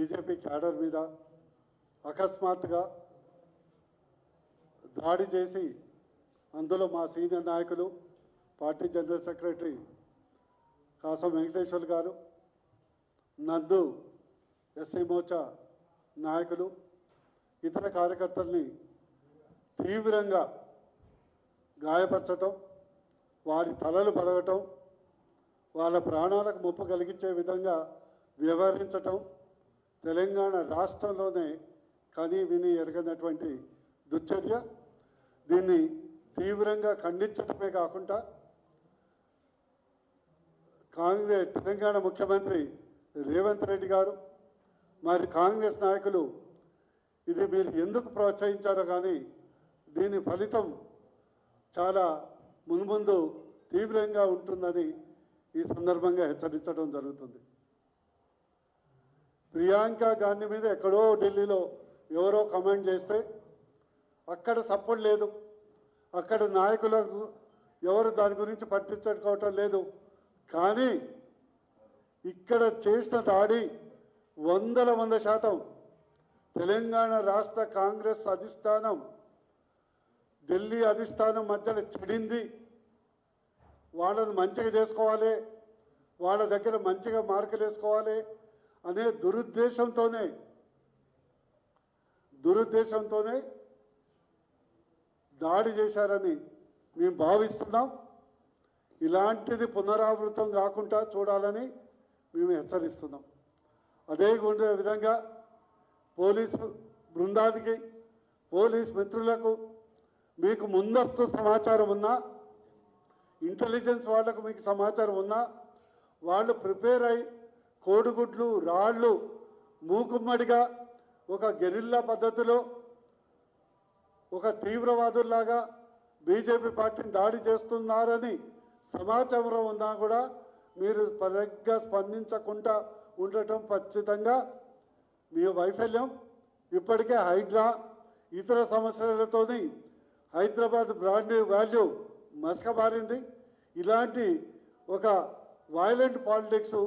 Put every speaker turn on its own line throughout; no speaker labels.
BJP cadre మీద అకస్మాత్తుగా దాడి చేసి అందులో మా సీనియర్ నాయకులు పార్టీ జనరల్ సెక్రటరీ కాసం వెంకటేశ్వర్ గారు, నందు ఎస్సీ మోర్చా నాయకులు, ఇతర కార్యకర్తల్ని తీవ్రంగా గాయపరచటం, వారి తలలు పలగటం, వాళ్ళ ప్రాణాలకు ముప్పు కలిగించే విధంగా వ్యవహరించటం తెలంగాణ రాష్ట్రంలోనే కని విని ఎరగనటువంటి దుశ్చర్య. దీన్ని తీవ్రంగా ఖండించటమే కాకుండా తెలంగాణ ముఖ్యమంత్రి రేవంత్ రెడ్డి గారు మరి కాంగ్రెస్ నాయకులు ఇది మీరు ఎందుకు ప్రోత్సహించారో కానీ దీని ఫలితం చాలా మున్ముందు తీవ్రంగా ఉంటుందని ఈ సందర్భంగా హెచ్చరించడం జరుగుతుంది. ప్రియాంక గాంధీ మీద ఎక్కడో ఢిల్లీలో ఎవరో కమెంట్ చేస్తే అక్కడ సపోర్ట్ లేదు, అక్కడ నాయకులకు ఎవరు దాని గురించి పట్టించుకోవటం లేదు. కానీ ఇక్కడ చేసిన దాడి 100% తెలంగాణ రాష్ట్ర కాంగ్రెస్ అధిష్టానం ఢిల్లీ అధిష్టానం మధ్యలో చెడింది. వాళ్ళను మంచిగా చేసుకోవాలి, వాళ్ళ దగ్గర మంచిగా మార్కులు వేసుకోవాలి అనే దురుద్దేశంతోనే దాడి చేశారని మేము భావిస్తున్నాం. ఇలాంటిది పునరావృతం కాకుండా చూడాలని మేము హెచ్చరిస్తున్నాం. అదే విధంగా పోలీసు బృందానికి, పోలీస్ మిత్రులకు మీకు ముందస్తు సమాచారం ఉన్నా, ఇంటెలిజెన్స్ వాళ్ళకు మీకు సమాచారం ఉన్నా వాళ్ళు ప్రిపేర్ అయి కోడిగుడ్లు రాళ్ళు మూకుమ్మడిగా ఒక గెరిల్లా పద్ధతిలో ఒక తీవ్రవాదుల్లాగా బీజేపీ పార్టీని దాడి చేస్తున్నారని సమాచారం ఉన్నా కూడా మీరు సరిగ్గా స్పందించకుండా ఉండటం ఖచ్చితంగా మీ వైఫల్యం. ఇప్పటికే హైడ్రా ఇతర సమస్యలతోని హైదరాబాద్ బ్రాండ్ వాల్యూ మసకబారింది. ఇలాంటి ఒక వైలెంట్ పాలిటిక్స్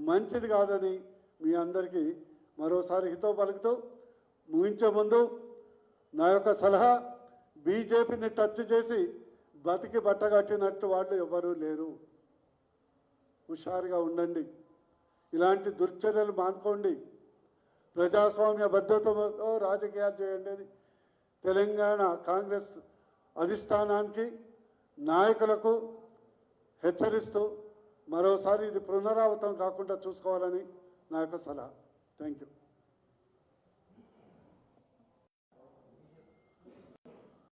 మంచిది కాదని మీ అందరికీ మరోసారి హితవు పలుకుతూ ముగించే ముందు నా యొక్క సలహా, బీజేపీని టచ్ చేసి బతికి బట్టగట్టినట్టు వాళ్ళు ఎవరూ లేరు. హుషారుగా ఉండండి, ఇలాంటి దుర్చర్యలు మానుకోండి, ప్రజాస్వామ్య భద్రతలో రాజకీయాలు చేయండి అని తెలంగాణ కాంగ్రెస్ అధిష్టానానికి, నాయకులకు హెచ్చరిస్తూ మరోసారి ఇది పునరావృతం కాకుండా చూసుకోవాలని నా యొక్క సలహా. Thank you.